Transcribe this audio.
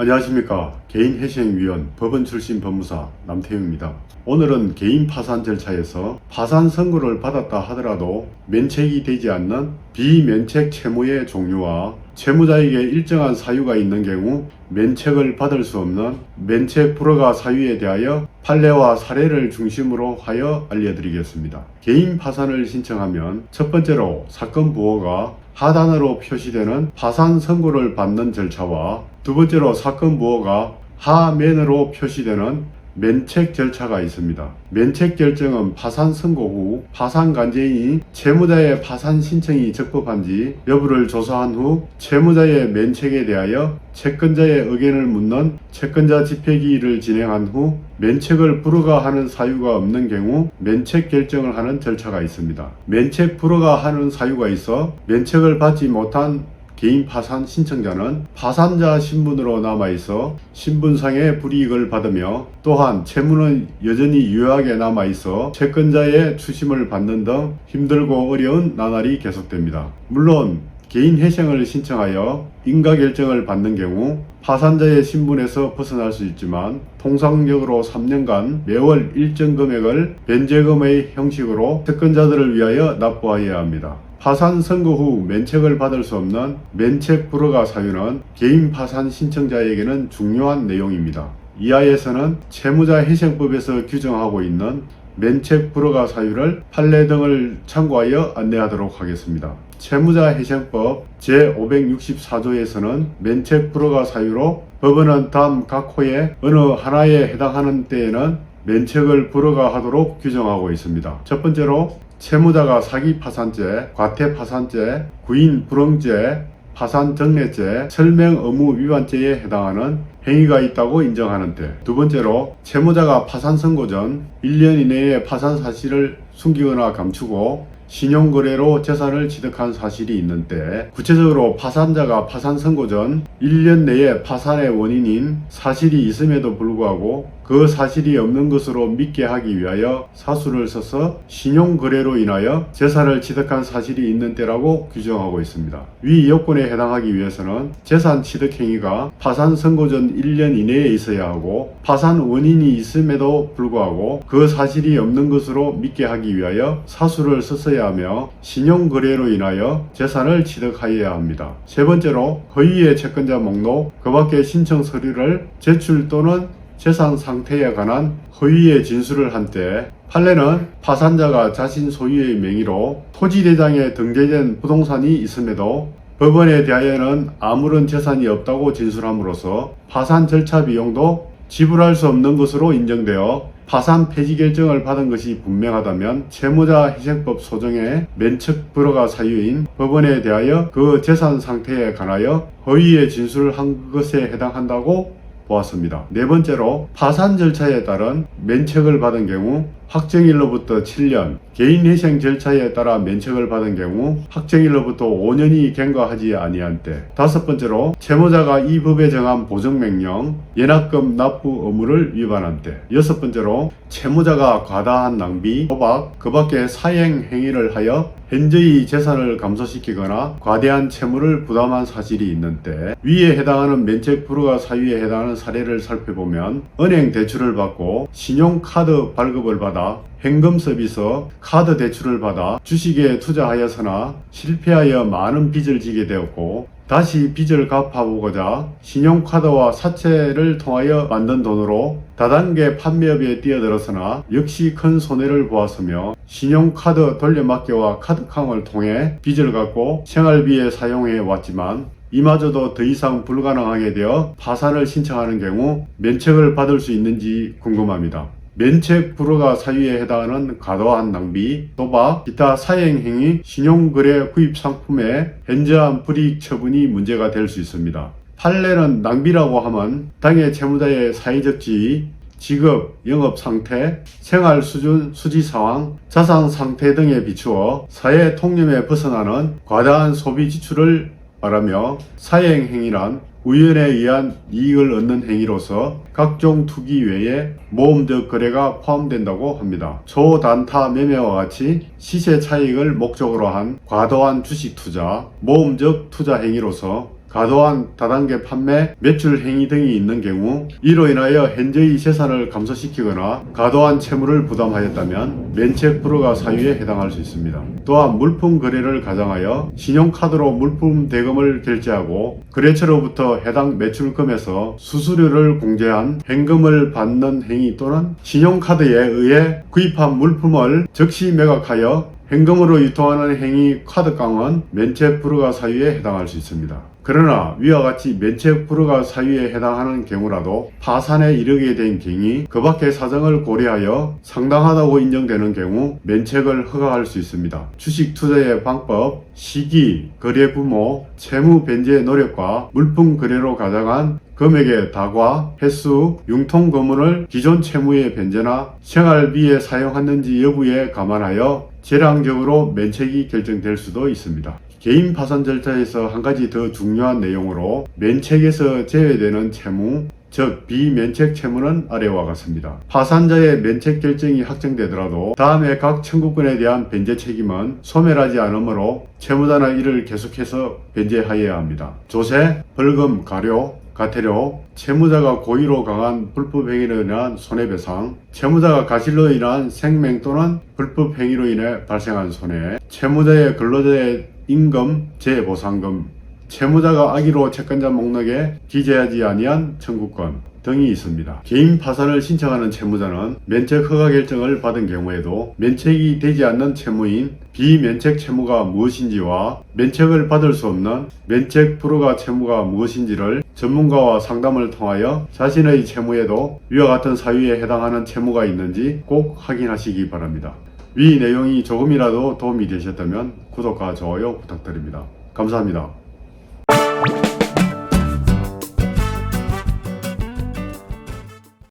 안녕하십니까. 개인회생위원 법원 출신 법무사 남태용입니다. 오늘은 개인 파산 절차에서 파산 선고를 받았다 하더라도 면책이 되지 않는 비면책 채무의 종류와 채무자에게 일정한 사유가 있는 경우 면책을 받을 수 없는 면책 불허가 사유에 대하여 판례와 사례를 중심으로 하여 알려드리겠습니다. 개인 파산을 신청하면 첫 번째로 사건 부호가 하단으로 표시되는 파산 선고를 받는 절차와 두 번째로 사건 부호가 하면으로 표시되는 면책 절차가 있습니다. 면책 결정은 파산 선고 후 파산 관계인이 채무자의 파산 신청이 적법한지 여부를 조사한 후 채무자의 면책에 대하여 채권자의 의견을 묻는 채권자 집행기일을 진행한 후 면책을 불허가하는 사유가 없는 경우 면책 결정을 하는 절차가 있습니다. 면책 불허가하는 사유가 있어 면책을 받지 못한 개인 파산 신청자는 파산자 신분으로 남아있어 신분상의 불이익을 받으며 또한 채무는 여전히 유효하게 남아있어 채권자의 추심을 받는 등 힘들고 어려운 나날이 계속됩니다. 물론 개인 회생을 신청하여 인가결정을 받는 경우 파산자의 신분에서 벗어날 수 있지만 통상적으로 3년간 매월 일정 금액을 변제금의 형식으로 채권자들을 위하여 납부하여야 합니다. 파산 선고 후 면책을 받을 수 없는 면책 불허가 사유는 개인 파산 신청자에게는 중요한 내용입니다. 이하에서는 채무자회생법에서 규정하고 있는 면책 불허가 사유를 판례 등을 참고하여 안내하도록 하겠습니다. 채무자회생법 제564조에서는 면책 불허가 사유로 법원은 다음 각 호의 어느 하나에 해당하는 때에는 면책을 불허가하도록 규정하고 있습니다. 첫 번째로 채무자가 사기 파산죄, 과태 파산죄, 구인 불응죄, 파산 정례죄, 설명 의무 위반죄에 해당하는 행위가 있다고 인정하는 때, 두 번째로 채무자가 파산 선고 전 1년 이내에 파산 사실을 숨기거나 감추고 신용거래로 재산을 취득한 사실이 있는 때, 구체적으로 파산자가 파산 선고 전 1년 내에 파산의 원인인 사실이 있음에도 불구하고 그 사실이 없는 것으로 믿게 하기 위하여 사수를 써서 신용거래로 인하여 재산을 취득한 사실이 있는 때라고 규정하고 있습니다. 위 요건에 해당하기 위해서는 재산 취득 행위가 파산 선고 전 1년 이내에 있어야 하고 파산 원인이 있음에도 불구하고 그 사실이 없는 것으로 믿게 하기 위하여 사수를 썼어야 하며 신용거래로 인하여 재산을 취득하여야 합니다. 세 번째로 허위의 채권자 목록, 그 밖의 신청 서류를 제출 또는 재산 상태에 관한 허위의 진술을 한 때 판례는 파산자가 자신 소유의 명의로 토지대장에 등재된 부동산이 있음에도 법원에 대하여는 아무런 재산이 없다고 진술함으로써 파산 절차 비용도 지불할 수 없는 것으로 인정되어 파산 폐지 결정을 받은 것이 분명하다면 채무자회생법 소정의 면책 불허가 사유인 법원에 대하여 그 재산 상태에 관하여 허위의 진술을 한 것에 해당한다고 보았습니다. 네 번째로 파산 절차에 따른 면책을 받은 경우 확정일로부터 7년, 개인회생 절차에 따라 면책을 받은 경우 확정일로부터 5년이 경과하지 아니한 때, 다섯 번째로 채무자가 이 법에 정한 보증명령, 연합금 납부 의무를 위반한 때, 여섯 번째로 채무자가 과다한 낭비, 도박, 그 밖에 사행 행위를 하여 현저히 재산을 감소시키거나 과대한 채무를 부담한 사실이 있는 때, 위에 해당하는 면책 불허가 사유에 해당하는 사례를 살펴보면 은행 대출을 받고 신용카드 발급을 받아 현금 서비스, 카드 대출을 받아 주식에 투자하여서나 실패하여 많은 빚을 지게 되었고 다시 빚을 갚아보고자 신용카드와 사채를 통하여 만든 돈으로 다단계 판매업에 뛰어들었으나 역시 큰 손해를 보았으며 신용카드 돌려막기와 카드캉을 통해 빚을 갚고 생활비에 사용해 왔지만 이마저도 더 이상 불가능하게 되어 파산을 신청하는 경우 면책을 받을 수 있는지 궁금합니다. 면책 불허가 사유에 해당하는 과도한 낭비, 도박, 기타 사행행위, 신용거래 구입 상품의 현저한 불이익 처분이 문제가 될 수 있습니다. 판례는 낭비라고 하면 당해 채무자의 사회적 지위, 직업, 영업 상태, 생활 수준, 수지 상황, 자산 상태 등에 비추어 사회 통념에 벗어나는 과다한 소비 지출을 말하며 사행행위란 우연에 의한 이익을 얻는 행위로서 각종 투기 외에 모험적 거래가 포함된다고 합니다. 초단타 매매와 같이 시세 차익을 목적으로 한 과도한 주식 투자, 모험적 투자 행위로서 과도한 다단계 판매, 매출 행위 등이 있는 경우 이로 인하여 현저히 재산을 감소시키거나 과도한 채무를 부담하였다면 면책 불허가 사유에 해당할 수 있습니다. 또한 물품 거래를 가정하여 신용카드로 물품 대금을 결제하고 거래처로부터 해당 매출금에서 수수료를 공제한 현금을 받는 행위 또는 신용카드에 의해 구입한 물품을 즉시 매각하여 현금으로 유통하는 행위 카드깡은 면책 불허가 사유에 해당할 수 있습니다. 그러나 위와 같이 면책 불허가 사유에 해당하는 경우라도 파산에 이르게 된 경위 그 밖의 사정을 고려하여 상당하다고 인정되는 경우 면책을 허가할 수 있습니다. 주식 투자의 방법, 시기, 거래 규모, 채무 변제 노력과 물품 거래로 가정한 금액의 다과, 횟수, 융통 거문을 기존 채무의 변제나 생활비에 사용했는지 여부에 감안하여 재량적으로 면책이 결정될 수도 있습니다. 개인 파산 절차에서 한 가지 더 중요한 내용으로 면책에서 제외되는 채무, 즉 비면책 채무는 아래와 같습니다. 파산자의 면책 결정이 확정되더라도 다음에 각 청구권에 대한 변제 책임은 소멸하지 않으므로 채무자는 이를 계속해서 변제하여야 합니다. 조세, 벌금, 가료, 과태료, 채무자가 고의로 강한 불법 행위로 인한 손해배상, 채무자가 가실로 인한 생명 또는 불법 행위로 인해 발생한 손해, 채무자의 근로자의 임금, 재보상금, 채무자가 악의로 채권자 목록에 기재하지 아니한 청구권 등이 있습니다. 개인 파산을 신청하는 채무자는 면책 허가 결정을 받은 경우에도 면책이 되지 않는 채무인 비면책 채무가 무엇인지와 면책을 받을 수 없는 면책 불허가 채무가 무엇인지를 전문가와 상담을 통하여 자신의 채무에도 위와 같은 사유에 해당하는 채무가 있는지 꼭 확인하시기 바랍니다. 위 내용이 조금이라도 도움이 되셨다면 구독과 좋아요 부탁드립니다. 감사합니다.